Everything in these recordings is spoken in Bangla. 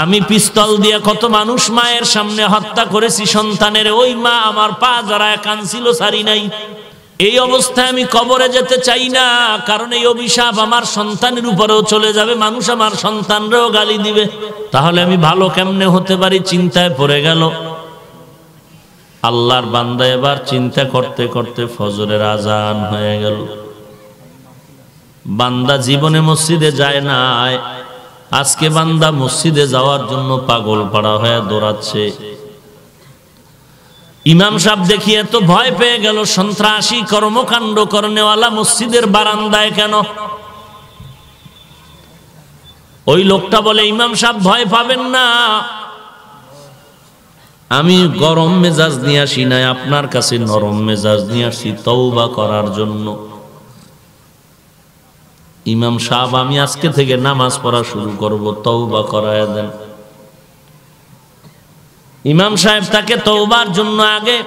আমি পিস্তল দিয়ে কত মানুষ মায়ের সামনে হত্যা করেছি সন্তানের, ওই মা আমার পা জড়ায় কাঁদছিল, ছাড়ি নাই। এই অবস্থায় আমি কবরে যেতে চাই না, কারণ এই অভিশাপ আমার সন্তানের উপরেও চলে যাবে, মানুষ আমার সন্তানরাও গালি দিবে। তাহলে আমি ভালো কেমনে হতে পারি, চিন্তায় পড়ে গেল। আল্লাহর বান্দা এবার চিন্তা করতে করতে ফজরের আজান হয়ে গেল। বান্দা জীবনে মসজিদে যায় না, আজকে বান্দা মসজিদে যাওয়ার জন্য পাগল পাড়া হয়ে দৌড়াচ্ছে। ইমাম সাহেব দেখিয়ে তো ভয় পেয়ে গেল, সন্ত্রাসী কর্মকাণ্ড করনেওয়ালা মসজিদের বারান্দায় কেন? ওই লোকটা বলে, ইমাম সাহেব ভয় পাবেন না, আমি গরম মেজাজ নিয়ে আসি নাই, আপনার কাছে নরম মেজাজ নিয়ে আসি তওবা করার জন্য। ইমাম সাহেব, আমি আজকে থেকে নামাজ পড়া শুরু করব, তওবা করায় দেন। ইমাম সাহেব তাকে তওবার জন্য আগে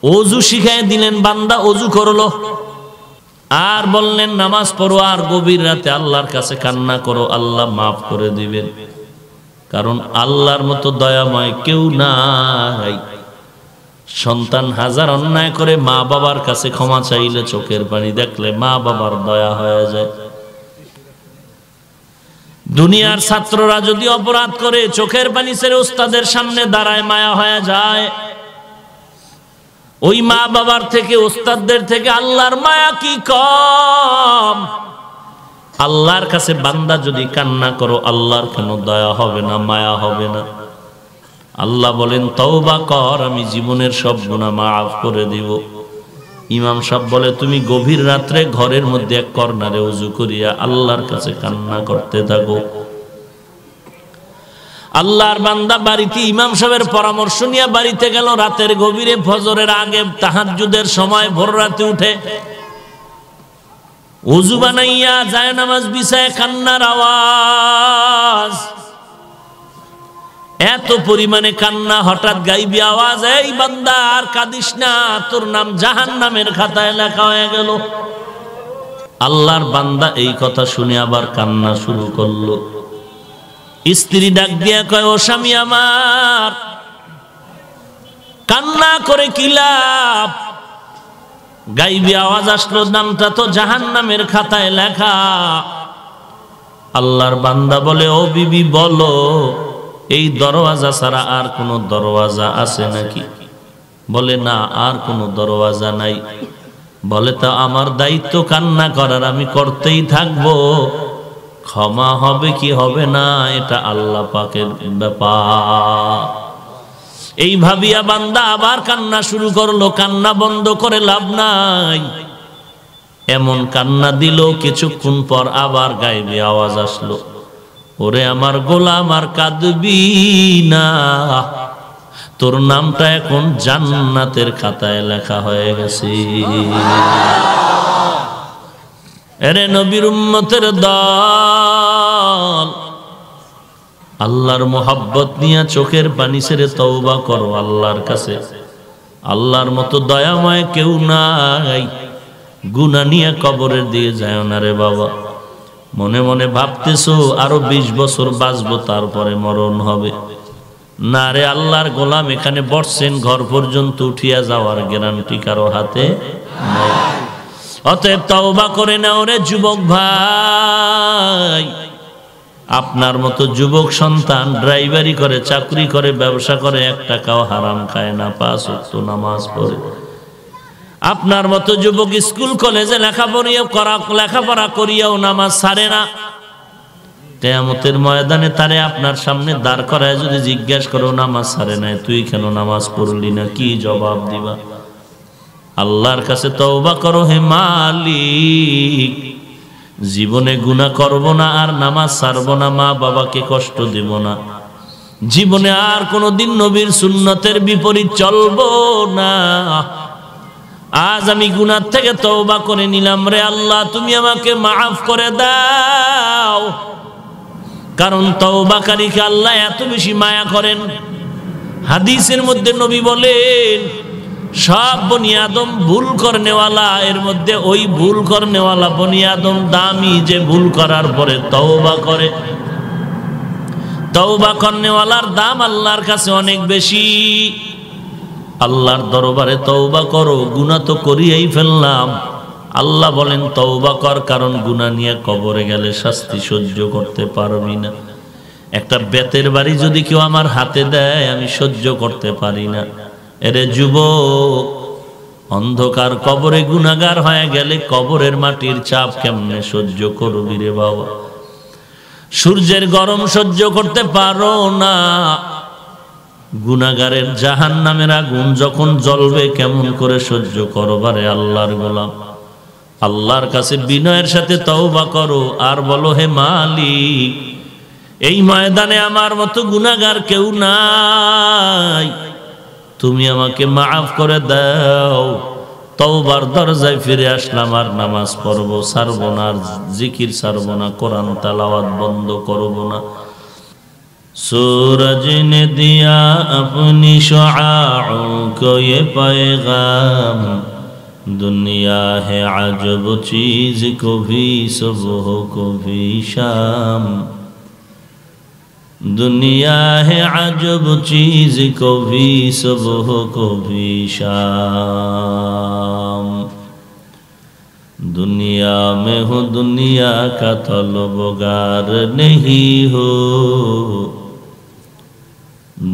ওযু শিখাই দিলেন। বান্দা ওযু করলো আর বললেন নামাজ পড়ো, আর গভীর রাতে আল্লাহর কাছে কান্না করো, আল্লাহ মাফ করে দিবেন। কারণ আল্লাহর মতো দয়াময় কেউ নাই। সন্তান হাজার অন্যায় করে মা বাবার কাছে ক্ষমা চাইলে, চোখের পানি দেখলে মা বাবার দয়া হয়ে যায়। দুনিয়ার ছাত্ররা যদি অপরাধ করে চোখের পানি ছেড়ে ওস্তাদের সামনে দাঁড়ায়, মায়া হয়ে যায়। ওই মা বাবার থেকে, ওস্তাদদের থেকে আল্লাহর মায়া কি কম? আল্লাহর কাছে বান্দা যদি কান্না করো, আল্লাহর কেন দয়া হবে না, মায়া হবে না? আল্লাহ বলেন তওবা কর, আমি জীবনের সব গুনাহ মাফ করে দিব। ইমাম সাহেব বলে, তুমি গভীর রাত্রে ঘরের মধ্যে এক কর্নারে ওযু করিয়া আল্লাহর কাছে কান্না করতে থাকো। আল্লাহর বান্দা বাড়িতে ইমাম সাহেবের পরামর্শ নিয়ে বাড়িতে গেল। রাতের গভীরে, ফজরের আগে, তাহাজ্জুদের সময় ভোর রাতে উঠে ওযু বানাইয়া যায় নামাজ বিছায়, কান্নার আওয়াজ, এত পরিমাণে কান্না, হঠাৎ গাইবি আওয়াজ, এই বান্দা আর কাঁদিস না, তোর নাম জাহান্নামের খাতায় লেখা হয়ে গেল। আল্লাহর বান্দা এই কথা শুনে আবার কান্না শুরু করলো। স্ত্রী ডাক দিয়া কয়, ও স্বামী আমার, কান্না করে কি লাভ? গাইবি আওয়াজ আসলো, নামটা তো জাহান্নামের খাতায় লেখা। আল্লাহর বান্দা বলে, ও বিবি বলো, এই দরওয়াজা ছাড়া আর কোনো দরওয়াজা আছে নাকি? বলে, না, আর কোনো দরওয়াজা নাই। বলে, তা আমার দায়িত্ব কান্না করার, আমি করতেই থাকবো। ক্ষমা হবে কি হবে না, এটা আল্লাহ পাকের ব্যাপার। এই ভাবিয়া বান্দা আবার কান্না শুরু করলো। কান্না বন্ধ করে লাভ নাই। এমন কান্না দিল, কিছুক্ষণ পর আবার গাইবে আওয়াজ আসলো, ওরে আমার গোলাম, আর কাঁদবি না, তোর নামটা এখন জান্নাতের খাতায় লেখা হয়ে গেছে। এরে নবীর উম্মতের দল, আল্লাহর মোহাব্বত নিয়ে চোখের পানি ছেড়ে তওবা করো আল্লাহর কাছে। আল্লাহর মতো দয়াময় কেউ নাই। গুনাহ নিয়ে কবরের দিয়ে যায় না রে বাবা। মনে মনে ভাবতেছো আরো 20 বছর বাঁচবো, তারপরে মরণ হবে। না রে আল্লাহর গোলাম, এখানে বসছেন, ঘর পর্যন্ত উঠিয়া যাওয়ার গ্যারান্টি কারো হাতে নাই। অতএব তওবা করে নাও রে যুবক ভাই। আপনার মতো যুবক সন্তান ড্রাইভারি করে, চাকরি করে, ব্যবসা করে, 1 টাকাও হারাম খায় না, 5 ওয়াক্ত নামাজ পড়ে। আপনার মতো যুবক স্কুল কলেজে লেখাপড়া করিয়াও নামাজ ছাড়ে না। কিয়ামতের ময়দানে তারে আপনার সামনে দাঁড় করায় যদি জিজ্ঞাসা করো, নামাজ ছাড়ে না, তুই কেন নামাজ পড়লি না, কি জবাব দিবা? আল্লাহর কাছে তওবা করো, হে মালিক, জীবনে গুনাহ করব না, আর নামাজ ছাড়ব না, মা বাবাকে কষ্ট দেব না, জীবনে আর কোনোদিন নবীর সুন্নতের বিপরীত চলবো না। আজ আমি গুনাহ থেকে তওবা করে নিলাম রে আল্লাহ, তুমি আমাকে মাফ করে দাও। কারণ তওবাকারীকে আল্লাহ এত বেশি মায়া করেন। হাদিসের মধ্যে নবী বলেন, সব বনি আদম ভুল করনেওয়ালা, এর মধ্যে ওই ভুল করনেওয়ালা বনি আদম দামি, যে ভুল করার পরে তওবা করে। তওবা করনেওয়ালার দাম আল্লাহর কাছে অনেক বেশি। আল্লাহর দরবারে তওবা করো, গুনাহ তো করিয়েই ফেললাম। আল্লাহ বলেন তওবা কর, কারণ গুনাহ নিয়ে কবরে গেলে শাস্তি সহ্য করতে পারবি না। একটা বেতের বাড়ি যদি কেউ আমার হাতে দেয় আমি সহ্য করতে পারি না। এরে যুবক, অন্ধকার কবরে গুনাহগার হয়ে গেলে কবরের মাটির চাপ কেমনে সহ্য করবি রে বাবা? সূর্যের গরম সহ্য করতে পারো না, গুনাহগারের জাহান্নামের আগুন যখন জ্বলবে কেমন করে সহ্য করবারে আল্লাহর গোলাম? আল্লাহর কাছে বিনয়ের সাথে তওবা করো আর বলো, হে মালিক, এই ময়দানে আমার মতো গুনাহগার কেউ নাই, তুমি আমাকে মাফ করে দাও। তওবার দরজায় ফিরে আসলাম, আর নামাজ পড়বো ছাড়বো না, আর জিকির ছাড়বো না, কোরআন তেলাওয়াত বন্ধ করবো না। सूरज ने दिया अपनी शुआओं को ये पैगाम, दुनिया है अजब चीज को भी सुबह को भी शाम, दुनिया है अजब चीज को भी सुबह को भी शाम, दुनिया में हो दुनिया का तलबगार नहीं हो,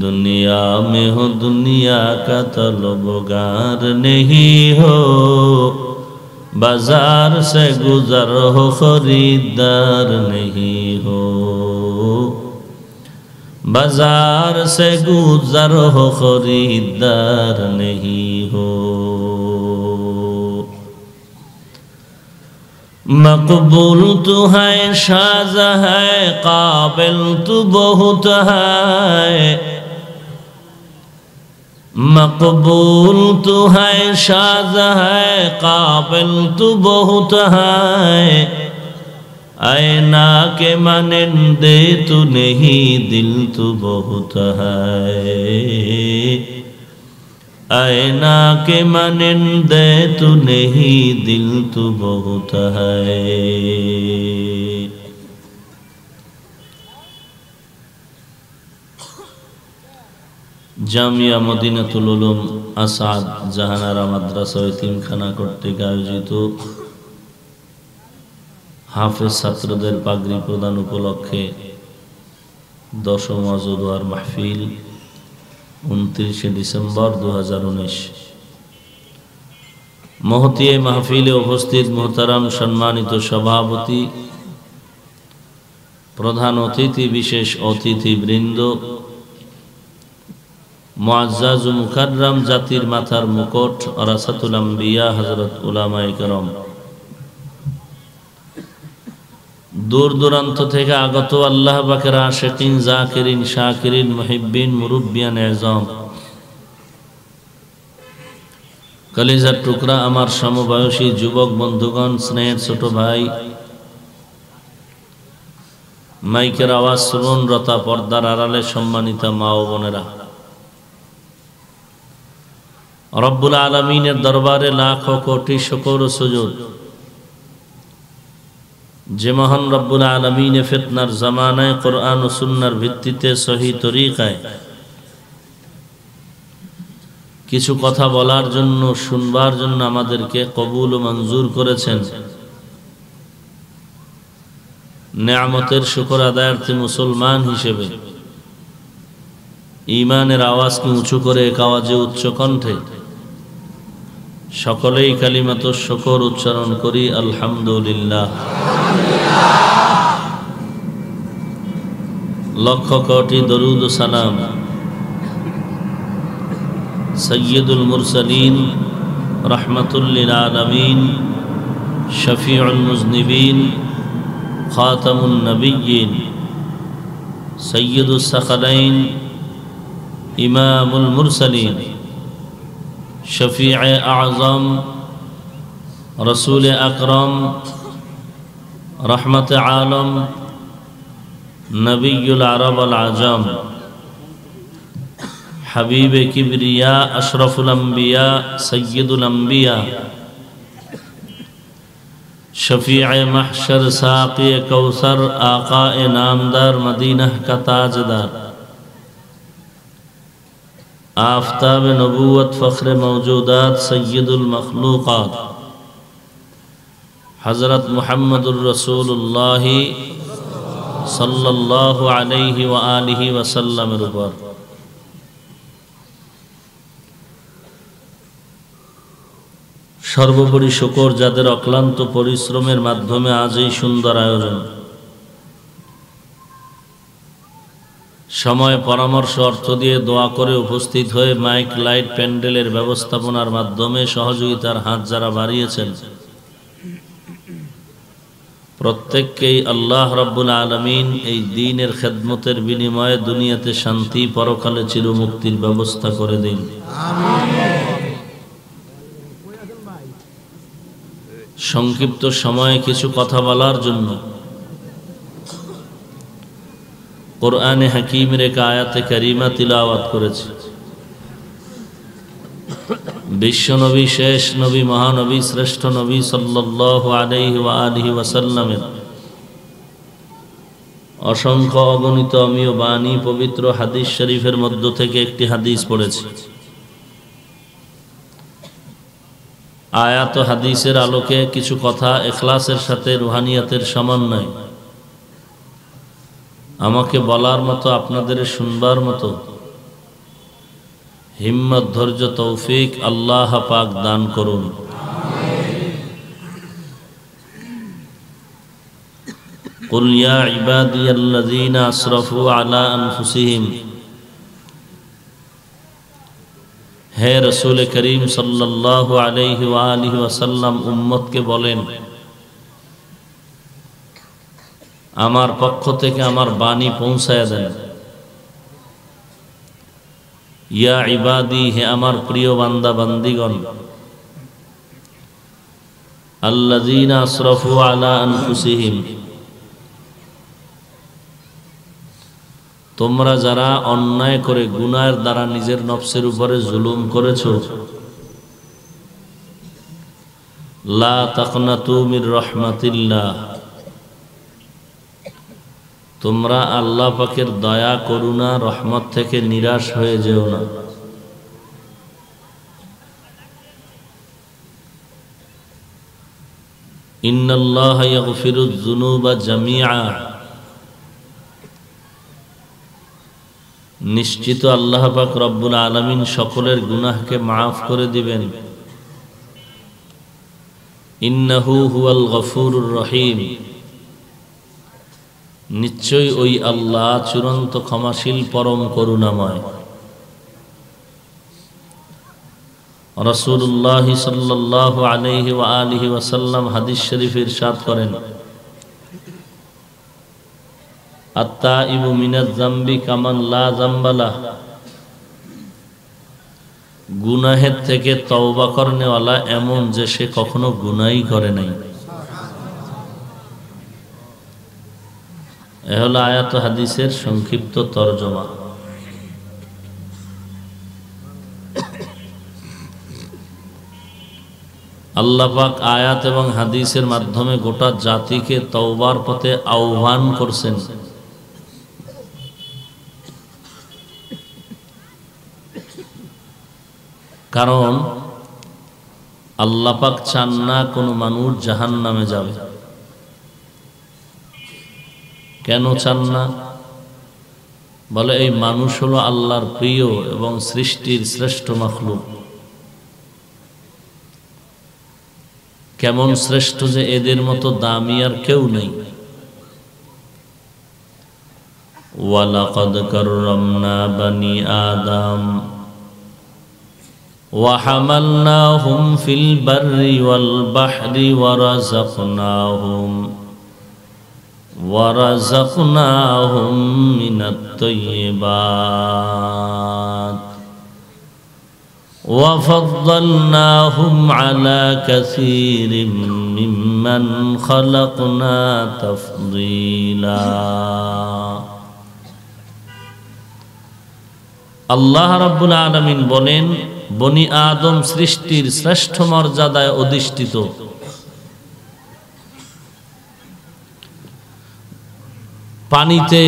दुनिया में हो दुनिया का तलबगार नहीं हो, बाजार से गुजर हो खरीदार नहीं हो, बाजार से गुजर हो खरीदार नहीं हो। मकबूल तू है शाज़ है, काबिल तू बहुत है, मकबूल तू है शाज़ है, काबिल तू बहुत है, ऐना के मानिंदे तू नहीं दिल तू बहुत है, ऐना के मानिंदे तू नहीं दिल तू बहुत है। জামিয়া মদিনাতুল উলুম আসাদ জাহানারা মাদ্রাসা ও এতিমখানা কর্তৃক আয়োজিত হাফেজ ছাত্রদের পাগড়ি প্রদান উপলক্ষে 10ম ওয়াজ মাহফিল 29 ডিসেম্বর 2019। মহতী এই মাহফিলে উপস্থিত মোহতারাম সম্মানিত সভাপতি, প্রধান অতিথি, বিশেষ অতিথিবৃন্দ, মুআজ্জাজ ও মুকাররম জাতির মাথার মুকুট ওরাসাতুল আম্বিয়া হযরত উলামায়ে কেরাম, দূর দূরান্ত থেকে আগত আল্লাহ পাকের আশিকিন, জাকিরিন, শাকিরিন, মুহিব্বিন, মুরব্বিয়ান আযম, কলিজার টুকরা আমার সমবয়সী যুবক বন্ধুগণ, স্নেহের ছোট ভাই, মাইকের আওয়াজ শ্রবণরতা পর্দার আড়ালে সম্মানিত মা ও বোনেরা, রব্বুল আলামিনের দরবারে লাখো কোটি শুকর ও সুজুদ। যে মহান রব্বুল আলামিনে ফিতনার জামানায় কোরআন ও সুন্নাহর ভিত্তিতে সহি তরিকায় কিছু কথা বলার জন্য, শুনবার জন্য আমাদেরকে কবুল ও মঞ্জুর করেছেন, নেয়ামতের শুকর আদায়ার্থে মুসলমান হিসেবে ঈমানের আওয়াজকে উঁচু করে এক আওয়াজে উচ্চ কণ্ঠে সকলেই কালিমাত শুকর উচ্চারণ করি, আলহামদুলিল্লাহ। লক্ষ কোটি দরুদ ও সালাম সৈয়দুল মুরসালিন, রাহমাতুল লিল আলামিন, শফিউল মুজনিবিন, খাতামুন নবিয়্যিন, সৈয়দুস সাকালাইন, ইমামুল মুরসালিন, শফিয়ে আযম, রসুল আকরম, রহমত আলম, নবিয়ুল আরব আল আজম, হাবিব কিবরিয়া, আশরফুল আম্বিয়া, সৈয়দুল আম্বিয়া, शफीअ महशर साक़ी कौसर आका नामदार मदीना का ताजदार आफताब नबूवत फ़ख्र मौजूदात सय्यदुल मखलूक़ात हज़रत मुहम्मदुर रसूलुल्लाह सल्लल्लाहु अलैहि व आलिहि वसल्लम पर सर्वोपरि शुक्र जादेर अक्लान्त परिश्रमेर माध्यमे आज এই सुंदर आयोजन समय परामर्श अर्थ दिए दोया करे उपस्थित हये माइक लाइट पैंडेलेर व्यवस्थापनार माध्यमे सहयोगितार हाथ जारा बाड़िয়েছেন प्रत्येकকেই আল্লাহ রাব্বুল আলামিন এই দ্বীনের খিদমতের বিনিময়ে দুনিয়াতে শান্তি পরকালে চিরমুক্তির ব্যবস্থা করে দিন আমিন। সংক্ষিপ্ত সময়ে কিছু কথা বলার জন্য কোরআনে হাকিমের এক আয়াতে কারিমা তিলাওয়াত করেছি। বিশ্বনবী শেষ নবী মহানবী শ্রেষ্ঠ নবী সাল্লাল্লাহু আলাইহি ওয়া আলিহি ওয়াসাল্লামের অসংখ্য অগণিত অমীয় বাণী পবিত্র হাদিস শরীফের মধ্য থেকে একটি হাদিস পড়েছি। आयात हादिसेर आलोके किछु कथा इखलासेर साथे रूहानियतेर समन्वय आमाके बलार मतो आपनादेर शुनबार मतो हिम्मत धैर्य तौफिक आल्लाह पाक दान करुन कुल या इबादियल्लज़ीना असरफू अला अनफुसिहिम हे रसूल करीम सल्लल्लाहु अलैहि व आलिहि वसल्लम उम्मत के बोलें आमार पक्ष थेके आमार बाणी पौंछाया देन या इबादी हे आमार प्रिय बान्दा बान्दिगण अल्लज़ीना असरफू अला अनफुसिहिम তোমরা যারা অন্যায় করে গুনাহের দ্বারা নিজের নফসের উপরে জুলুম করেছো লা তাকনাতু মির রাহমাতিল্লাহ তোমরা আল্লাহ পাকের দয়া করুণা রহমত থেকে নিরাশ হয়ে যেও না ইন্নাল্লাহা ইয়াগফিরুয যুনুবা জামিআ निश्चित अल्लाह पाक रब्बुल आलमीन सकलेर गुनाह के माफ करे दिबेन इन्नहु हुवल गफूरुर रहीम निश्चय ओई अल्लाह चूड़ान्त क्षमाशील परम करुणामय रसूलुल्लाह सल्लल्लाहु अलैहि व आलिहि वसल्लम हदीस शरीफ इरशाद करें আত্তাইবু মিনাজ যামবি কামান লা যামবালা গুনাহের থেকে তওবা করনেওয়ালা এমন যে সে কখনো গুনাহই করে নাই এ হলো আয়াত হাদিসের সংক্ষিপ্ত তরজমা আল্লাহ পাক আয়াত এবং হাদিসের মাধ্যমে গোটা জাতিকে তওবার পথে আহ্বান করছেন कारण आल्लाह पाक चान ना कोनो मानुष जहान्नामे जाबे केनो चान ना बोले এই মানুষ হলো আল্লাহর প্রিয় এবং সৃষ্টির শ্রেষ্ঠ মাখলুক কেমন শ্রেষ্ঠ যে এদের মতো দামি আর কেউ নেই ওয়ালাকাদ কাররামনা বানি আদম وحملناهم في البر والبحر ورزقناهم من الطيبات وفضلناهم على كثير ممن خلقنا تفضيلا الله رب العالمين बोलें बनी आदम सृष्टिर श्रेष्ठ मर्यादाय अधिष्ठित পানিতে,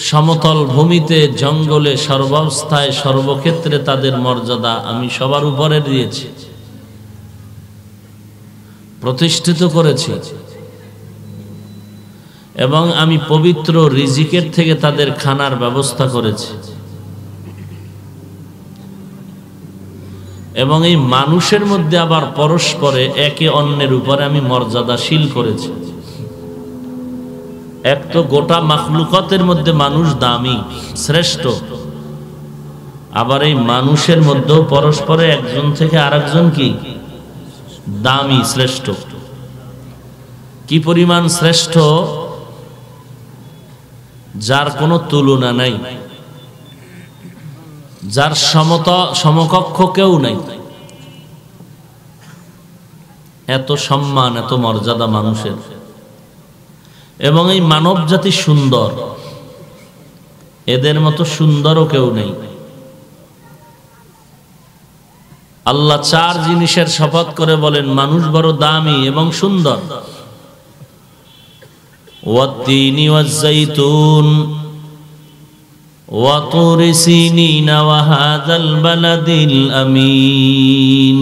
সমতল ভূমিতে, জঙ্গলে, সর্বাবস্থায় সর্বক্ষেত্রে তাদের মর্যাদা আমি সবার উপরে দিয়েছি, প্রতিষ্ঠিত করেছি। এবং আমি পবিত্র রিজিকের থেকে তাদের খানার ব্যবস্থা করেছি। এবং এই মানুষের মধ্যে আবার পরস্পরে একে অন্যের উপরে আমি মর্যাদাশীল করেছি। এক তো গোটা মাখলুকাতের মধ্যে মানুষ দামি, শ্রেষ্ঠ, আবার এই মানুষের মধ্যেও পরস্পরে একজন থেকে আরেকজন কি দামি, শ্রেষ্ঠ। কি পরিমাণ শ্রেষ্ঠ, যার কোনো তুলনা নাই, যার সমকক্ষ কেউ নাই। এত সম্মান, এত মর্যাদা মানুষের। এবং এই মানব জাতি সুন্দর, এদের মতো সুন্দরও কেউ নেই। আল্লাহ চার জিনিসের শপথ করে বলেন মানুষ বড় দামি এবং সুন্দর। ওয়াত্তিনি ওয়াজ্জাইতুন ওয়া তুরি সিনিন ওয়া হাযাল বালাদিল আমিন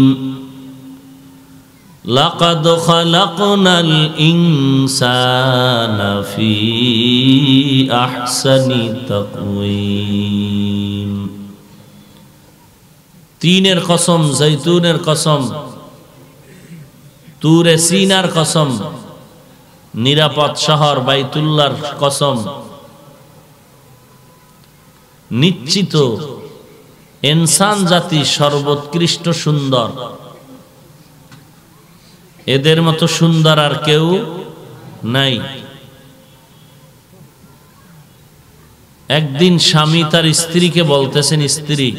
লাকাদ খালাকনাল ইনসানা ফি আহসানি তাকওয়িম। তিনের কসম, জৈতুনের কসম, তুরে সিনার কসম, নিরাপদ শহর বাইতুল্লাহর কসম। নিশ্চিত ইনসান জাতি সর্বোৎকৃষ্ট সুন্দর, এদের মতো সুন্দর আর কেউ নাই। একদিন স্বামী তার স্ত্রীকে বলতেছেন, স্ত্রী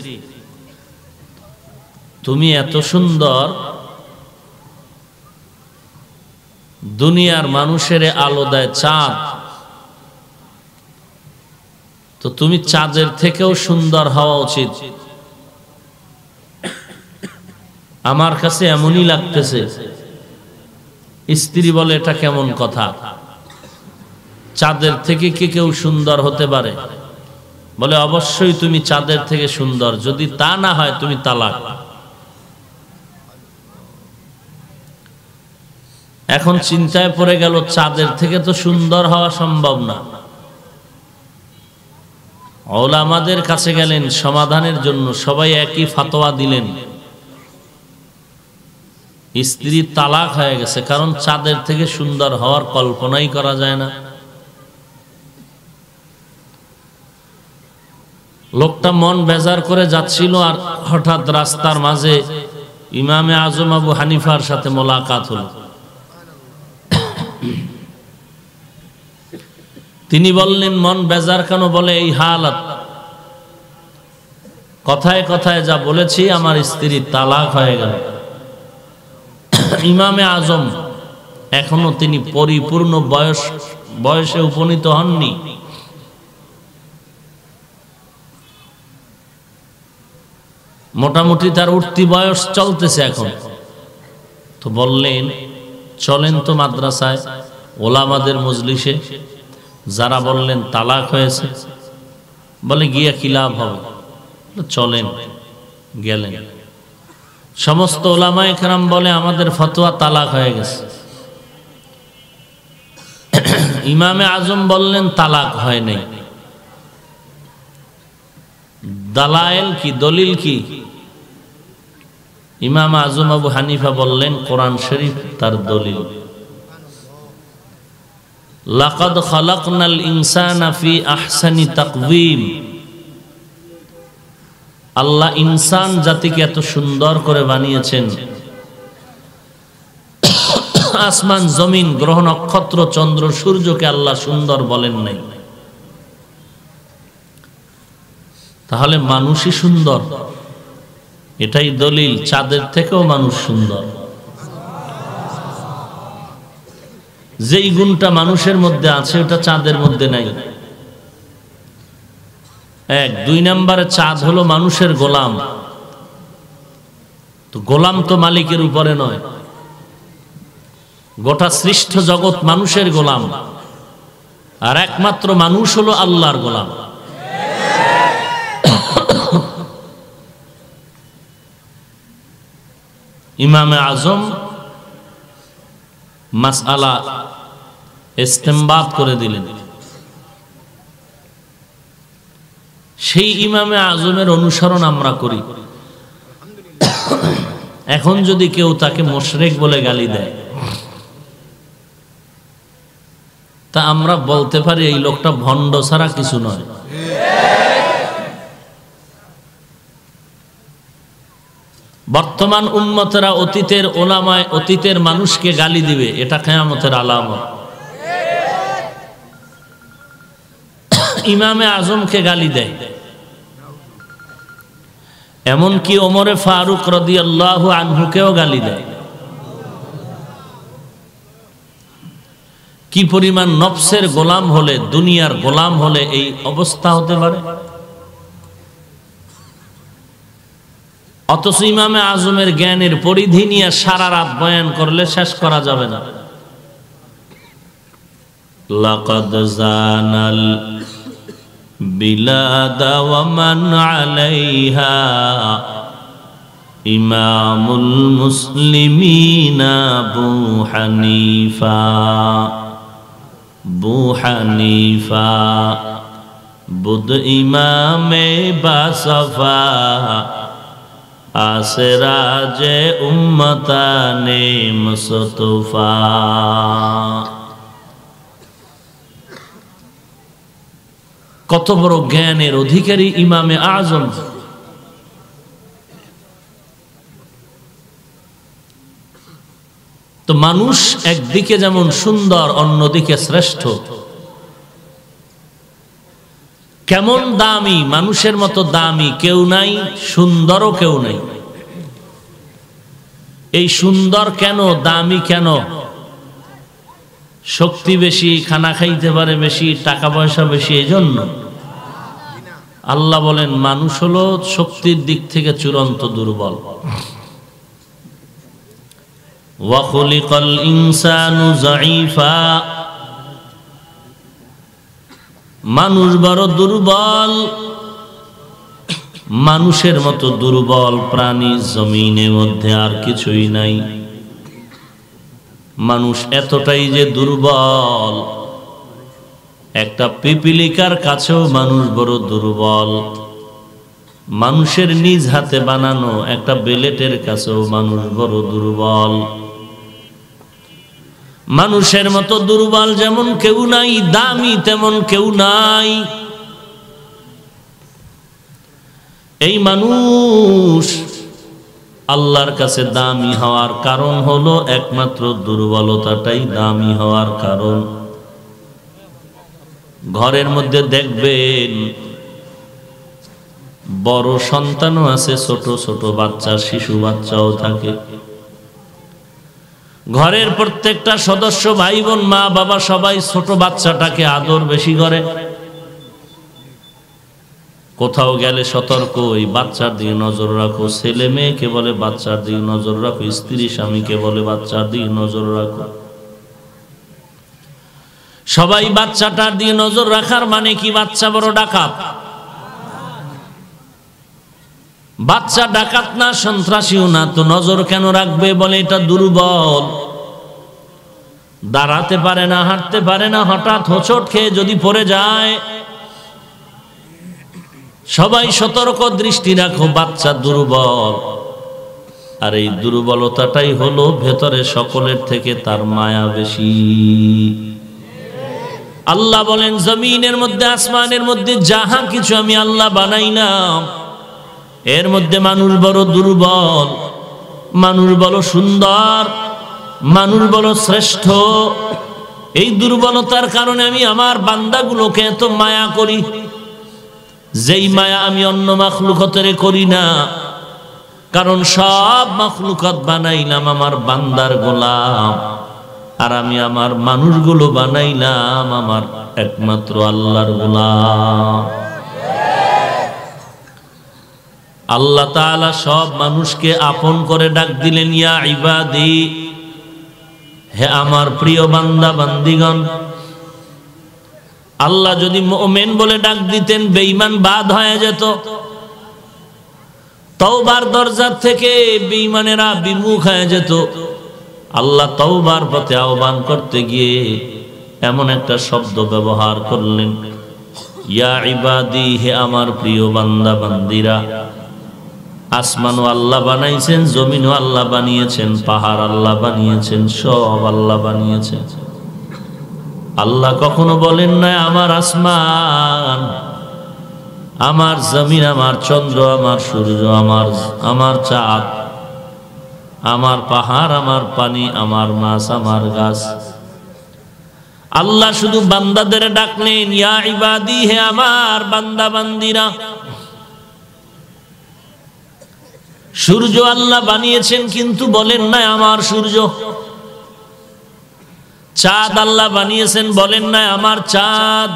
তুমি এত সুন্দর, দুনিয়ার মানুষের আলো দেয় চাঁদ, তো তুমি চাঁদের থেকেও সুন্দর হওয়া উচিত। আমার কাছে এমনই লাগতেছে। স্ত্রী বলে এটা কেমন কথা, চাঁদের থেকে কি কেউ সুন্দর হতে পারে? বলে অবশ্যই তুমি চাঁদের থেকে সুন্দর, যদি তা না হয় তুমি তালাক। এখন চিন্তায় পড়ে গেল, চাঁদের থেকে তো সুন্দর হওয়া সম্ভব না। ওলামাদের কাছে গেলেন সমাধানের জন্য, সবাই একই ফতোয়া দিলেন, স্ত্রী তালাক হয়ে গেছে, কারণ চাঁদের থেকে সুন্দর হওয়ার কল্পনাই করা যায় না। লোকটা মন বেজার করে যাচ্ছিল, আর হঠাৎ রাস্তার মাঝে ইমামে আজম আবু হানিফার সাথে মোলাকাত হলো। তিনি বললেন মন বেজার কেন? বলে এই হালাত, কথায় কথায় যা বলেছি আমার স্ত্রী তালাক হয়ে গেল। ইমামে আজম এখনো তিনি পরিপূর্ণ বয়সে উপনীত হননি। মোটামুটি তার উঠতি বয়স চলতেছে এখন। তো বললেন চলেন তো মাদ্রাসায়, ওলামাদের মজলিসে। যারা বললেন তালাক হয়েছে, বলে গিয়া কি লাভ হবে? চলেন, গেলেন। সমস্ত ওলামায়ে কেরাম বলে আমাদের ফতোয়া তালাক হয়ে গেছে। ইমামে আজম বললেন তালাক হয় নাই। দালায়েল কি, দলিল কি? ইমাম আজম আবু হানিফা বললেন কোরআন শরীফ তার দলিল। লাকাদ খালাকনাল ইনসানা ফি আহসানি তাকওয়িম। আল্লাহ ইনসান জাতিকে এত সুন্দর করে বানিয়েছেন, আসমান জমিন গ্রহ নক্ষত্র চন্দ্র সূর্যকে আল্লাহ সুন্দর বলেন নাই। তাহলে মানুষই সুন্দর, এটাই দলিল। চাঁদের থেকেও মানুষ সুন্দর। যেই গুণটা মানুষের মধ্যে আছে ওটা চাঁদের মধ্যে নাই। এক, দুই নম্বরে চাঁদ হলো মানুষের গোলাম। তো গোলাম তো মালিকের উপরে নয়, গোটা সৃষ্ট জগৎ মানুষের গোলাম। আর একমাত্র মানুষ হলো আল্লাহর গোলাম। ইমামে আজম মাসআলা ইস্তেমবাত করে দিলেন। সেই ইমামে আজমের অনুসরণ আমরা করি। এখন যদি কেউ তাকে মুশরিক বলে গালি দেয়, তা আমরা বলতে পারি এই লোকটা ভণ্ড ছাড়া কিছু নয়। বর্তমান উম্মতেরা অতীতের ওলামায় অতীতের মানুষকে গালি দিবে, এটা কিয়ামতের আলামত। ইমামে আজমকে গালি দেয়, এমনকি ওমরে ফারুক রাদিয়াল্লাহু আনহুকেও গালি দেয়। কি পরিমাণ নফসের গোলাম হলে, দুনিয়ার গোলাম হলে এই অবস্থা হতে পারে। অথচ ইমামে আজমের জ্ঞানের পরিধি নিয়ে সারা রাত বয়ান করলে শেষ করা যাবে না। লাকাদ জানাল বিলাদা ওয়া মান আলাইহা ইমামুল মুসলিমিনা আবু হানিফা। আবু হানিফা বুদ ইমামে বাসফা আসরাজে উম্মতানে মুস্তফা। কত বড় জ্ঞানের অধিকারী ইমামে আজম। তো মানুষ একদিকে যেমন সুন্দর, অন্যদিকে শ্রেষ্ঠ। কেমন দামি, মানুষের মতো দামি কেউ নাই, সুন্দরও কেউ নাই। এই সুন্দর কেন, দামি কেন? শক্তি বেশি, খানা খাইতে পারে বেশি, টাকা পয়সা বেশি, এই জন্য? আল্লাহ বলেন মানুষ হলো শক্তির দিক থেকে চূড়ান্ত দুর্বল। ওয়া খুলিকাল ইনসানু যায়ীফা। মানুষ বড় দুর্বল। মানুষের মতো দুর্বল প্রাণী জমিনের মধ্যে আর কিছুই নাই। মানুষ এতটাই যে দুর্বল, একটা পিপিলিকার কাছেও মানুষ বড় দুর্বল। মানুষের নিজ হাতে বানানো একটা বেলেটের কাছেও মানুষ বড় দুর্বল। মানুষের মতো দুর্বল যেমন কেউ নাই, দামি তেমন কেউ নাই। এই মানুষ আল্লাহর কাছে দামি হওয়ার কারণ হলো একমাত্র দুর্বলতাটাই দামি হওয়ার কারণ। ঘরের মধ্যে দেখবেন বড় সন্তানও আছে, ছোট ছোট বাচ্চা, শিশু বাচ্চাও থাকে। ঘরের প্রত্যেকটা সদস্য, ভাই বোন, মা বাবা সবাই ছোট বাচ্চাটাকে আদর বেশি করে। কোথাও গেলে সতর্ক, ওই বাচ্চার দিকে নজর রাখো। ছেলে মেয়েকে বলে বাচ্চার দিকে নজর রাখো, স্ত্রী স্বামীকে বলে বাচ্চার দিকে নজর রাখো। সবাই বাচ্চাটার দিকে নজর রাখার মানে কি? বাচ্চা বড় ডাকাত। বাচ্চা ডাকাত না, সন্ত্রাসীও না, তো নজর কেন রাখবে? বলে এটা দুর্বল, দাঁড়াতে পারে না, হাঁটতে পারে না, হঠাৎ হোঁচট খেয়ে যদি পড়ে যায়। সবাই সতর্ক দৃষ্টি রাখো, বাচ্চা দুর্বল। আর এই দুর্বলতাটাই হলো ভেতরে সকলের থেকে তার মায়া বেশি। আল্লাহ বলেন জমিনের মধ্যে, আসমানের মধ্যে যাহা কিছু আমি আল্লাহ বানাইলাম, এর মধ্যে মানুষ বড় দুর্বল, মানুষ বড় সুন্দর, মানুষ বড় শ্রেষ্ঠ। এই দুর্বলতার কারণে আমি আমার বান্দাগুলোকে এত মায়া করি, যেই মায়া আমি অন্য মাখলুকতের করি না। কারণ সব মাখলুকত বানাইলাম আমার বান্দার গোলাম, আর আমি আমার মানুষগুলো বানাইলাম আমার একমাত্র আল্লাহর গোলাম। আল্লাহ তাআলা সব মানুষকে আপন করে ডাক দিলেন, ইয়া ইবাদি, হে আমার প্রিয় বান্দা বান্দিগণ। আল্লাহ যদি মুমিন বলে ডাক দিতেন বেঈমান বাদ হয়ে যেত। তওবার দরজা থেকে বেঈমানেরা বিমুখ হয়ে যেত। আল্লাহ তওবার পথে আহ্বান করতে গিয়ে এমন একটা শব্দ ব্যবহার করলেন, ইয়া ইবাদি, হে আমার প্রিয় বান্দা বান্দিরা। আসমানও আল্লাহ বানাইছেন, জমিনও আল্লাহ বানিয়েছেন, পাহাড় আল্লাহ বানিয়েছেন, সব আল্লাহ বানিয়েছেন। আল্লাহ কখনো বলেন না আমার আসমান, আমার জমিন, আমার চন্দ্র, আমার সূর্য, আমার চাঁদ, আমার পাহাড়, আমার পানি, আমার মাছ, আমার গাছ। আল্লাহ শুধু বান্দাদের ডাকলেন, ইয়া ইবাদি, হে আমার বান্দা বান্দিরা। সূর্য আল্লাহ বানিয়েছেন কিন্তু বলেন না আমার সূর্য। চাঁদ আল্লাহ বানিয়েছেন, বলেন না আমার চাঁদ।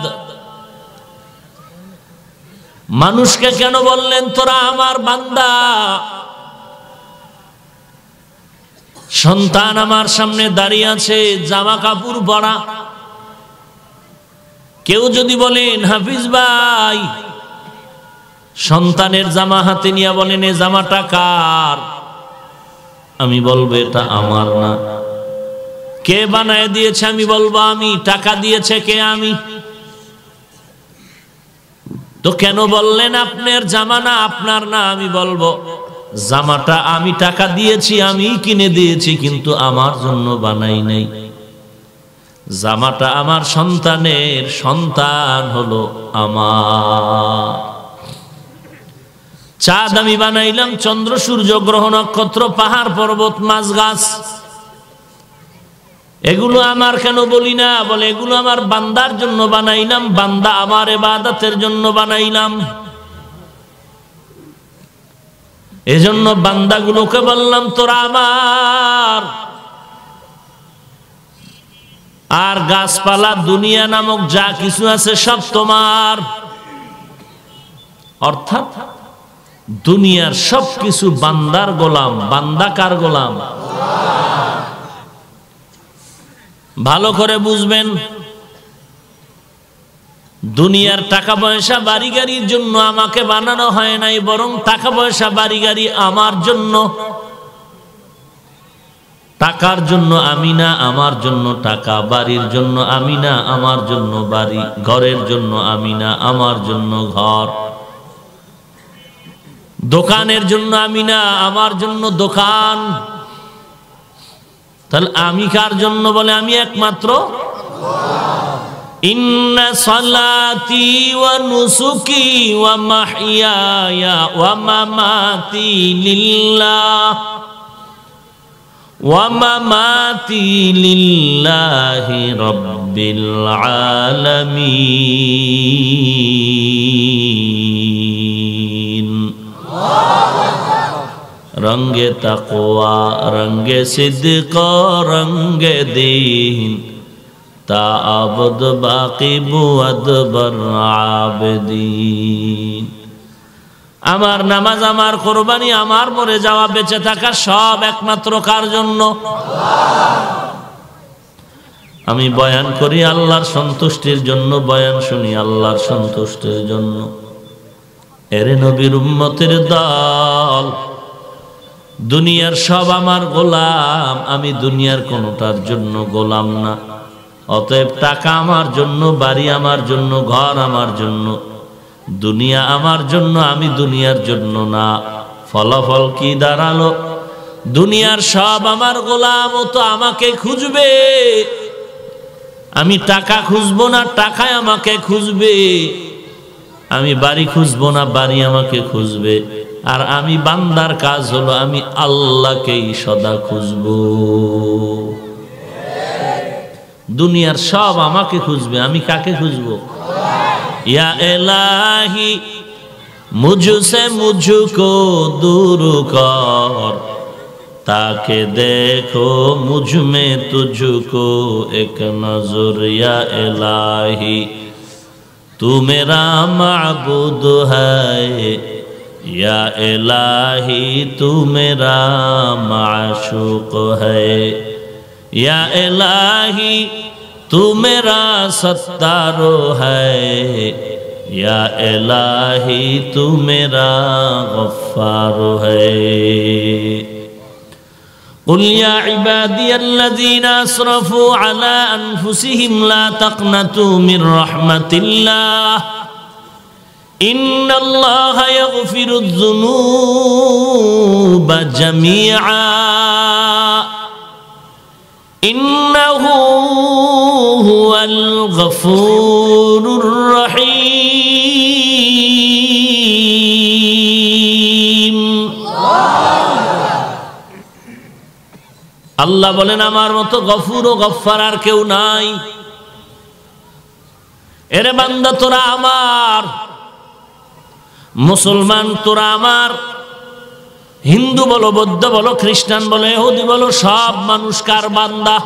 মানুষকে কেন বললেন তোরা আমার বান্দা? সন্তান আমার সামনে দাঁড়িয়ে আছে, জামা কাপড় পরা। কেউ যদি বলেন হাফিজ ভাই, সন্তানের জামা হাতে নিয়ে বলেন এ জামাটা কার? আমি বলবো এটা আমার না। কে বানায় দিয়েছে? আমি বলবো আমি। টাকা দিয়েছে কে? আমি। তো কেন বললেন আপনার জামা না, আপনার না? আমি বলবো জামাটা আমি টাকা দিয়েছি, আমি কিনে দিয়েছি, কিন্তু আমার জন্য বানাই নাই। জামাটা আমার সন্তানের, সন্তান হলো আমার। চাঁদ আমি বানাইলাম, চন্দ্র সূর্য গ্রহ নক্ষত্র পাহাড় পর্বত মাছ গাছ, এগুলো আমার কেন বলি না? বলে এগুলো আমার বান্দার জন্য বানাইলাম, বান্দা আমার ইবাদতের জন্য বানাইলাম। এজন্য বান্দাগুলোকে বললাম তোরা আমার। আর গাছপালা দুনিয়া নামক যা কিছু আছে সব তোমার। অর্থাৎ দুনিয়ার সব কিছু বান্দার গোলাম। বান্দা কার গোলাম? ভালো করে বুঝবেন, দুনিয়ার টাকা পয়সা বাড়ি গাড়ির জন্য আমাকে বানানো হয় নাই, বরং টাকা পয়সা বাড়ি গাড়ি আমার জন্য। টাকার জন্য আমি না, আমার জন্য টাকা। বাড়ির জন্য আমি না, আমার জন্য বাড়ি। ঘরের জন্য আমি না, আমার জন্য ঘর। দোকানের জন্য আমি না, আমার জন্য দোকান। তাহলে আমি কার জন্য? বলে আমি একমাত্র। ইন্না সালাতি ওয়া নুসুকি ওয়া মাহইয়ায়া ওয়া মামাতি লিল্লাহ ওয়া মামাতি লিল্লাহি রাব্বিল আলামিন। रंगे तक़वा रंगे सिद्क़ रंगे दीन ताअबद बाकी बुअद बर आबदीन। আমার নামাজ, আমার কুরবানি, আমার মরে যাওয়া, বেঁচে থাকা সব একমাত্র কার জন্য? আমি বয়ান করি আল্লাহর সন্তুষ্টির জন্য, বয়ান শুনি আল্লাহর সন্তুষ্টির জন্য। এরে নবীর উম্মতের দল, দুনিয়ার সব আমার গোলাম, আমি দুনিয়ার কোনোটার জন্য গোলাম না। অতএব টাকা আমার জন্য, বাড়ি আমার জন্য, ঘর আমার জন্য, দুনিয়া আমার জন্য, আমি দুনিয়ার জন্য না। ফলাফল কি দাঁড়ালো? দুনিয়ার সব আমার গোলাম, ও তো আমাকে খুঁজবে। আমি টাকা খুঁজবো না, টাকায় আমাকে খুঁজবে। আমি বাড়ি খুঁজবো না, বাড়ি আমাকে খুঁজবে। আর আমি বান্দার কাজ হলো আমি আল্লাহকেই সদা খুঁজবো। দুনিয়ার সব আমাকে খুঁজবে, আমি কাকে খুঁজবো? ইয়া ইলাহি মুঝসে মুঝকো दूर कर, ताके देखो मुझ में तुझको एक नजर। या इलाही तू मेरा माबूद है, या इलाही तू मेरा माशूक है, या इलाही तू मेरा सत्तारो है, या इलाही तू मेरा गफ्फारो है। قل يا عبادي الذين أسرفوا على أنفسهم لا تقنطوا من رحمة الله إن الله يغفر الذنوب جميعا إنه هو الغفور الرحيم। আল্লাহ বলেন আমার মতো গফুর ও গফফার আর কেউ নাই। এরে বান্দা তোরা আমার, মুসলমান তোরা আমার, হিন্দু বলো, বৌদ্ধ বলো, খ্রিস্টান বলো, ইহুদি বলো, সব মানুষ কার বান্দা?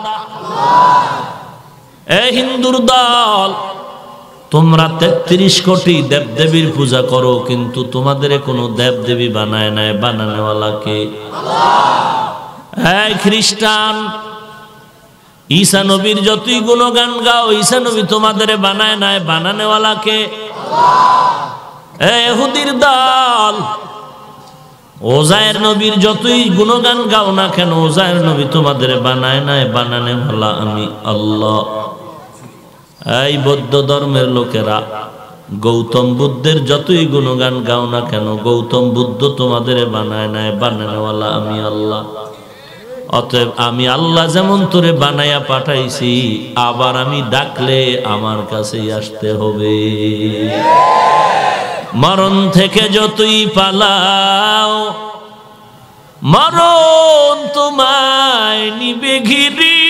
এ হিন্দুর দল, তোমরা 33 কোটি দেবদেবীর পূজা করো, কিন্তু তোমাদের কোনো দেবদেবী বানায় নাই, বানানোওয়ালাকে এই খ্রিস্টান, ঈসা নবীর যতই গুণগান গাও, ঈসা নবী তোমাদের বানায় নাই, বানানোওয়ালাকে ইহুদির দল। ওজায়ের নবীর যতই গুণগান গাও না কেন, ওজায়ের নবী তোমাদের বানায় নাই, বানানোওয়ালা আমি আল্লাহ। এই বৌদ্ধ ধর্মের লোকেরা, গৌতম বুদ্ধের যতই গুণগান গাও না কেন, গৌতম বুদ্ধ তোমাদের বানায় নাই, বানানোওয়ালা আমি আল্লাহ। অতএব আমি আল্লাহ যেমন তোরে বানায়া পাঠাইছি, আবার আমি ডাকলে আমার কাছেই আসতে হবে। মরণ থেকে যতই পালাও, মরণ তোমায় নিবে ঘিরি,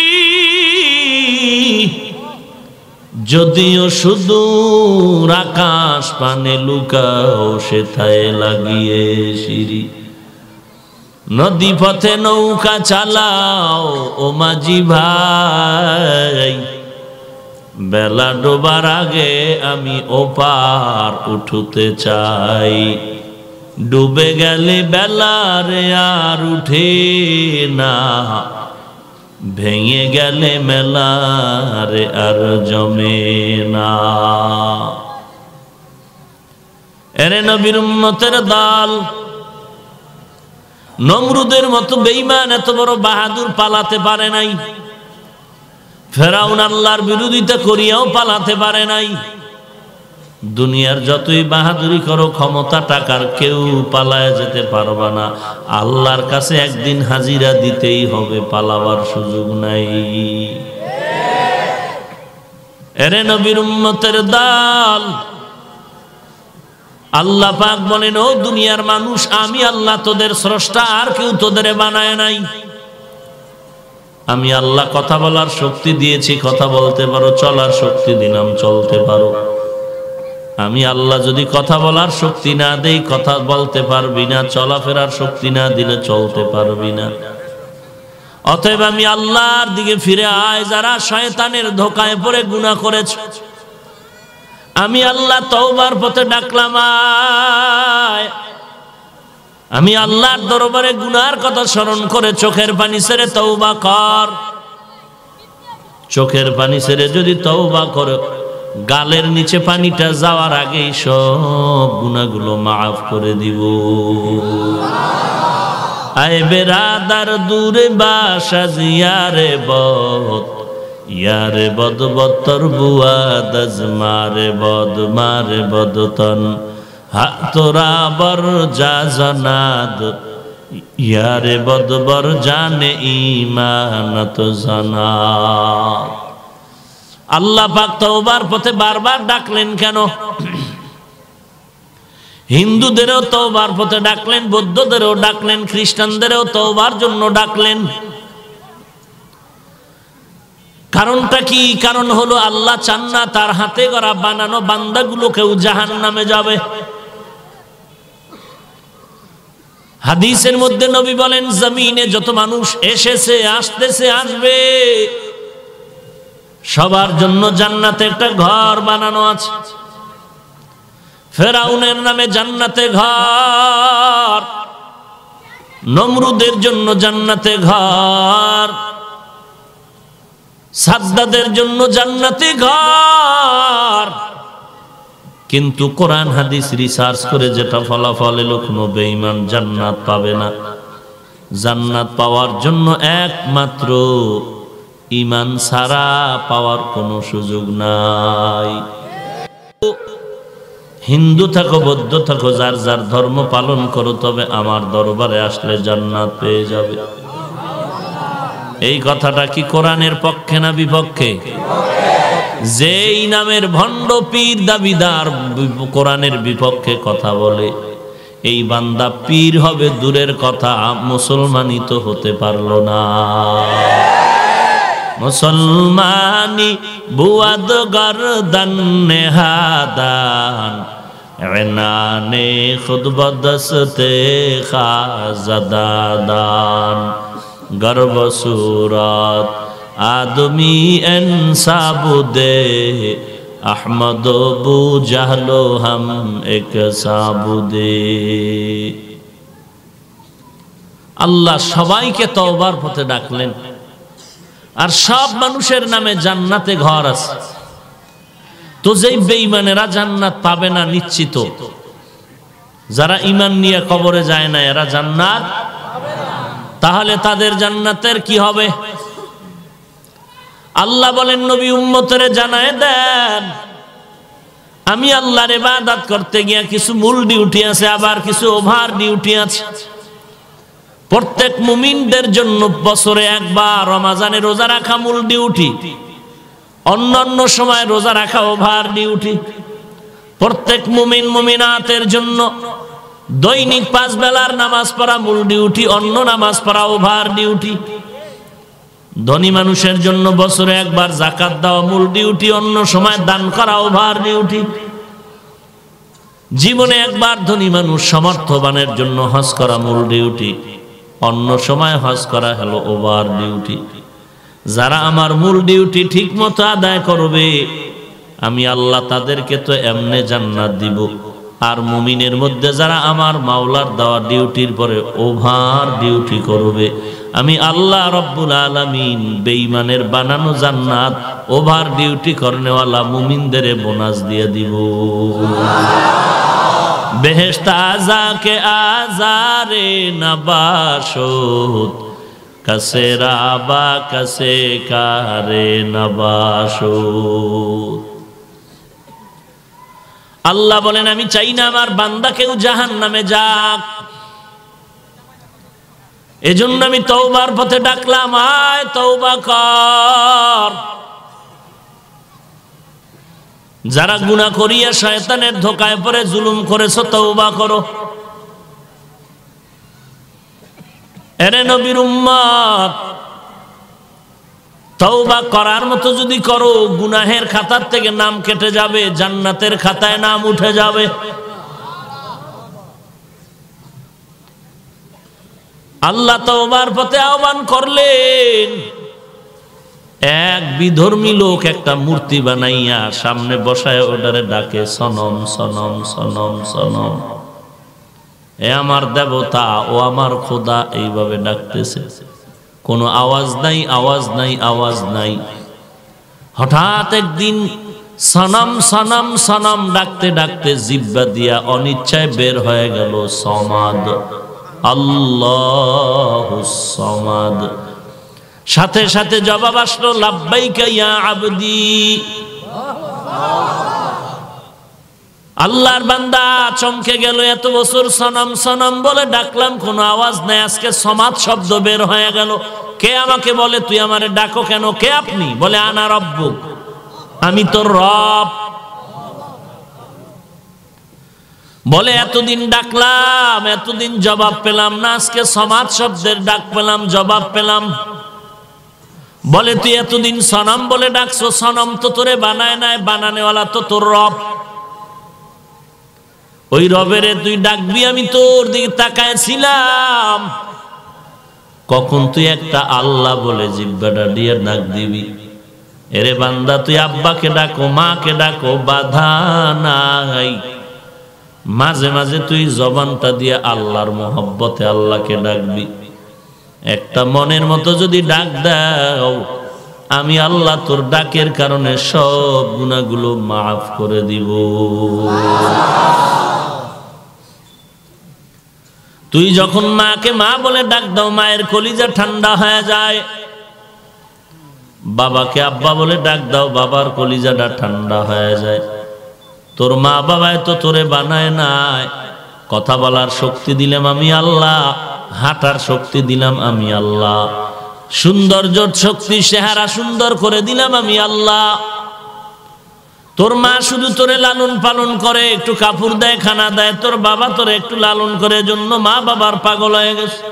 যদিও সুদূর আকাশ পানে লুকাও, সেথায় লাগিয়ে সিঁড়ি। নদী পথে নৌকা চালাও ও মাঝি ভাই, বেলা ডোবার আগে আমি ওপার উঠতে চাই। ডুবে গেলে বেলা রে আর উঠে না, ভেঙে গেলে মেলা রে আর জমে না। এরে নবীর উম্মতের দল, নমরুদের মতো বেঈমান এত বড় বাহাদুর পালাতে পারে নাই। ফেরাউন আল্লাহর বিরোধিতা করিয়াও পালাতে পারে নাই। দুনিয়ার যতই বাহাদুরি করো, ক্ষমতা টাকার, কেউ পালায় যেতে পারবা না। আল্লাহর কাছে একদিন হাজিরা দিতেই হবে, পালাবার সুযোগ নাই। এরে নবীর উম্মতের দল, আল্লাহ পাক বলেন ও দুনিয়ার মানুষ, আমি আল্লাহ তোদের স্রষ্টা, আর কেউ তোদের বানায় নাই। আমি আল্লাহ কথা বলার শক্তি দিয়েছি, কথা বলতে পারো, চলার শক্তি দিলাম, চলতে পারো। আমি আল্লাহ যদি কথা বলার শক্তি না দেই, কথা বলতে পারবি না, চলাফেরার শক্তি না দিলে চলতে পারবি না। অতএব আমি আল্লাহর দিকে ফিরে আয়, যারা শয়তানের ধোকায় পড়ে গুনাহ করেছে। আমি আল্লাহ তওবার পথে ডাকলাম, আয়। আমি আল্লাহর দরবারে গুনার কথা স্মরণ করে চোখের পানি ছেড়ে তওবা কর। চোখের পানি ছেড়ে যদি তওবা করো, গালের নিচে পানিটা যাওয়ার আগেই সব গুনাহগুলো মাফ করে দিব। আয় বেরাদার দূরে বাসা জিয়ারে বদ, ইয়ারে বদ বত্তর বুয়া দজ মারে বদতন, তোরা বর যা জনাদ, ইয়ারে বদ বর জানে ইমানত জানা। আল্লাহ পাক তওবার পথে বারবার ডাকলেন কেন? হিন্দুদেরও তওবার পথে ডাকলেন, বৌদ্ধদেরও ডাকলেন, খ্রিস্টানদেরও তওবার জন্য ডাকলেন। কারণটা কি? কারণ হলো আল্লাহ চান না তার হাতে গড়া বানানো বান্দাগুলো কেউ জাহান্নামে যাবে। হাদিসের মধ্যে নবী বলেন, জমিনে যত মানুষ এসেছে, আসতেছে, আসবে, সবার জন্য জান্নাতে একটা ঘর বানানো আছে। ফেরাউনের নামে জান্নাতে ঘর, নমরুদের জন্য জান্নাতে ঘর, সাদ্দাদের জন্য জান্নাতি ঘর, কিন্তু কোরআন হাদিস রিসার্চ করে যেটা ফলাফল এলো, কোনো বেঈমান জান্নাত পাবে না। জান্নাত পাওয়ার জন্য একমাত্র ঈমান ছাড়া পাওয়ার কোনো সুযোগ নাই। হিন্দু থাকো, বৌদ্ধ থাকো, যার যার ধর্ম পালন করো, তবে আমার দরবারে আসলে জান্নাত পেয়ে যাবে। এই কথাটা কি কোরআনের পক্ষে না বিপক্ষে? যেই নামের ভণ্ড পীর দাবিদার কোরআনের বিপক্ষে কথা বলে, এই বান্দা পীর হবে দূরের কথা, মুসলমানই তো হতে পারলো না। মুসলমানি বুয়াদ গরদন নেহাদান, এনানে খুদ বদস্তে খাজদাদান, গর্ব সুরত आदमी इंसाबुदे अहमद बू जहलो हम एक साबुदे। আল্লাহ সবাইকে তওবার পথে ডাকলেন, আর সব মানুষের নামে জান্নাতে ঘর আছে। তো যেই বেঈমানেরা জান্নাত পাবে না নিশ্চিত, যারা ঈমান নিয়ে কবরে যায় না, এরা জান্নাত পাবে না। তাহলে তাদের জান্নাতের কি হবে? আল্লাহ বলেন, নবী উম্মতরে জানায় দেন, আমি আল্লাহর ইবাদত করতে গিয়ে কিছু মূল ডিউটি আছে, আবার কিছু ওভার ডিউটি আছে। প্রত্যেক মুমিনদের জন্য বছরে একবার রমজানে রোজা রাখা মূল ডিউটি, অন্যান্য সময় রোজা রাখা ওভার ডিউটি। প্রত্যেক মুমিন মুমিনাতের জন্য দৈনিক 5 বেলার নামাজ পড়া মূল ডিউটি, অন্য নামাজ পড়া ওভার ডিউটি। ধনী মানুষের জন্য বছরে একবার যাকাত দেওয়া মূল ডিউটি, অন্য সময় দান করা ওভার ডিউটি। জীবনে একবার ধনী মানুষ সমর্থবানের জন্য হজ করা মূল ডিউটি, অন্য সময় হজ করা হলো ওভার ডিউটি। যারা আমার মূল ডিউটি ঠিক মতো আদায় করবে, আমি আল্লাহ তাদেরকে তো এমনে জান্নাত দিব। আর মুমিনের মধ্যে যারা আমার মাওলার দেওয়া ডিউটির পরে ওভার ডিউটি করবে, আমি আল্লাহ রব্বুল আলামিন বেঈমানের বানানো জান্নাত ওভার ডিউটি করনেওয়ালা মুমিনদের বোনাস দিয়ে দিব। বেহেশত আযাকে আযারে নবাশত, কাসে রাবা কাসে কারে নবাশত। আল্লাহ বলেন, আমি চাই না আমার বান্দা কেউ জাহান্নামে যাক। এজন্য আমি তওবার পথে ডাকলাম, আয় তওবা কর। যারা গুনাহ করিয়া শয়তানের ধোকায় পড়ে জুলুম করেছো, তওবা করো। এরে নবীর উম্মত, তওবা করার মতো যদি করো, গুনাহের খাতার থেকে নাম কেটে যাবে, জান্নাতের খাতায় নাম উঠে যাবে। আল্লাহ তওবার পথে আহ্বান করলেন। এক বিধর্মী লোক একটা মূর্তি বানাইয়া সামনে বসায় ওটারে ডাকে, সনম সনম সনম সনম। এ আমার দেবতা, ও আমার খোদা, এইভাবে ডাকতেছে। কোনো আওয়াজ নাই, আওয়াজ নাই, আওয়াজ নাই। হঠাৎ একদিন সনম সনম সনম ডাকতে ডাকতে জিহ্বা দিয়া অনিচ্ছায় বের হয়ে গেল সমাদ, আল্লাহুস সমাদ। সাথে সাথে জবাব আসলো, লাব্বাইকা ইয়া আবদি। আল্লাহর বান্দা চমকে গেল, এত বছর সনম সনম বলে ডাকলাম, কোনো আওয়াজ নাই, আজকে সমাদ শব্দ বের হয়ে গেল। কে আমাকে বলে, তুই আমারে ডাকো কেন? কে আপনি? বলে, আনা রব্বুক, আমি তোর রব। বলে, এতদিন ডাকলাম, এতদিন জবাব পেলাম না, আজকে সমাদ শব্দের ডাক পেলাম, জবাব পেলাম। বলে, তুই এতদিন সনম বলে ডাকছো, সনম তো তোরে বানায় নাই, বানানেওয়ালা তো তোর রব। ওই রবেরে তুই ডাকবি, আমি তোর দিকে তাকায়ছিলাম, কখন তুই একটা আল্লাহ বলে জিহ্বাটা দিয়ে ডাক দিবি। এরে বান্দা, তুই আব্বাকে ডাকো, মাকে ডাকো, বাধা নাই। মাঝে মাঝে তুই জবানটা দিয়ে আল্লাহর মোহব্বতে আল্লাহকে ডাকবি। একটা মনের মতো যদি ডাক দাও, আমি আল্লাহ তোর ডাকের কারণে সব গুনাহগুলো মাফ করে দিব। তুই যখন মাকে মা বলে ডাক দাও, মায়ের কলিজা ঠান্ডা হয়ে যায়। বাবাকে আব্বা বলে ডাক দাও, বাবার কলিজাটা ঠান্ডা হয়ে যায়। তোর মা বাবায় তো তোরে বানায় নাই। কথা বলার শক্তি দিলাম আমি আল্লাহ, হাঁটার শক্তি দিলাম আমি আল্লাহ, সৌন্দর্যর শক্তি চেহারা সুন্দর করে দিলাম আমি আল্লাহ। তোর মা শুধু তোরে লালন পালন করে, একটু কাপড় দেয়, খানা দেয়। তোর বাবা তোরে একটু লালন করে, জন্য মা বাবার পাগল হয়ে গেছে।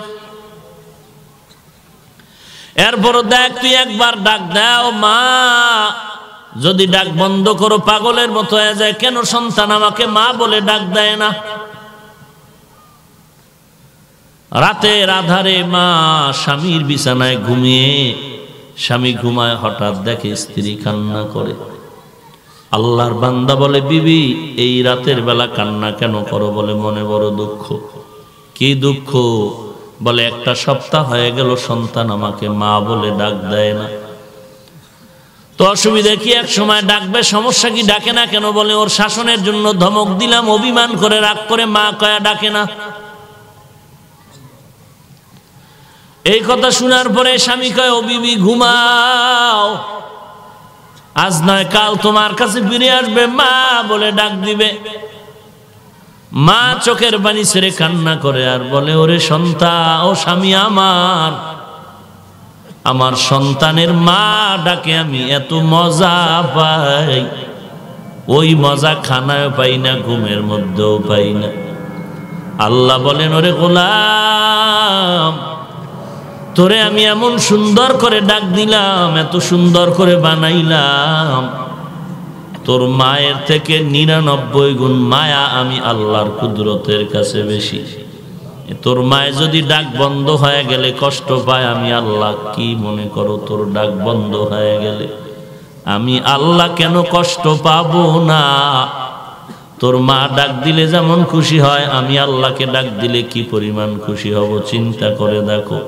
এরপর দেখ, তুই একবার ডাক দাও মা, যদি ডাক বন্ধ করো পাগলের মতো হয়ে যায়। কেন সন্তান আমাকে মা বলে ডাক দেয় না? রাতের আধারে মা স্বামীর বিছানায় ঘুমিয়ে, স্বামী ঘুমায়, হঠাৎ দেখে স্ত্রী কান্না করে। আল্লাহর বান্দা বলে, বিবি এই রাতের বেলা কান্না কেন করো? বলে, মনে বড় দুঃখ। কি দুঃখ? বলে, একটা সপ্তাহ হয়ে গেল সন্তান আমাকে মা বলে ডাক দেয় না। তো অসুবিধা কি? এক সময় ডাকবে, সমস্যা কি? ডাকে না কেন? বলে, ওর শাসনের জন্য ধমক দিলাম, অভিমান করে রাগ করে মা কয়া ডাকে না। এই কথা শোনার পরে স্বামী কয়, ও বিবি ঘুমাও, আজ নয় কাল তোমার কাছে ফিরে আসবে, মা বলে ডাক দিবে। মা চোখের পানি ছেড়ে কান্না করে আর বলে, ওরে সন্তান, ও স্বামী আমার, আমার সন্তানের মা ডাকে আমি এত মজা পাই, ওই মজা খানায় পাই না, ঘুমের মধ্যেও পাই না। আল্লাহ বলেন, ওরে গোলাম, তোরে আমি এমন সুন্দর করে ডাক দিলাম, এত সুন্দর করে বানাইলাম, তোর মায়ের থেকে 99 গুণ মায়া আমি আল্লাহর কুদরতের কাছে বেশি। তোর মায়ের যদি ডাক বন্ধ হয়ে গেলে কষ্ট পায়, আমি আল্লাহ কি মনে করো? তোর ডাক বন্ধ হয়ে গেলে আমি আল্লাহ কেন কষ্ট পাবো না? তোর মা ডাক দিলে যেমন খুশি হয়, আমি আল্লাহকে ডাক দিলে কি পরিমাণ খুশি হব চিন্তা করে দেখো।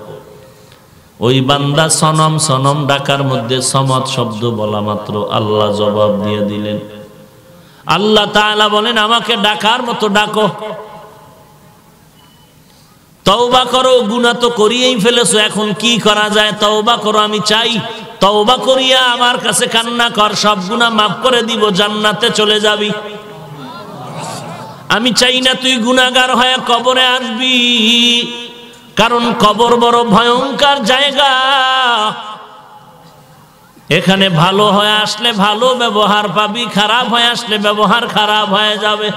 ওই বান্দা সনম সনম ডাকার মধ্যে সমদ শব্দ বলা মাত্র আল্লাহ জবাব দিয়ে দিলেন। আল্লাহ তাআলা বলেন, আমাকে ডাকার মতো ডাকো, তওবা করো। গুনাহ তো করিয়েই ফেলেছো, এখন কি করা যায়? তওবা করো, আমি চাই তওবা করিয়া আমার কাছে কান্না কর, সব গুনাহ মাফ করে দিব, জান্নাতে চলে যাবি। আমি চাই না তুই গুনাহগার হয়ে কবরে আসবি, কারণ কবর বড় ভয়ঙ্কর জায়গা। এখানে ভালো হয়ে আসলে ভালো ব্যবহার পাবি, খারাপ হয়ে আসলে ব্যবহার খারাপ হয়ে যাবে।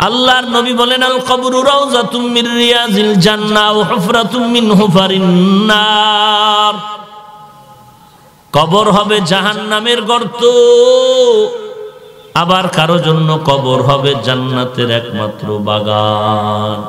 আল্লাহর নবী বলেন, আল কবরু রাউযাতুম মির রিয়াজিল জান্নাহ ওয়া হুফরাতুম মিন হুফারিন নার। কবর হবে জাহান্নামের গর্ত, আবার কারো জন্য কবর হবে জান্নাতের একমাত্র বাগান।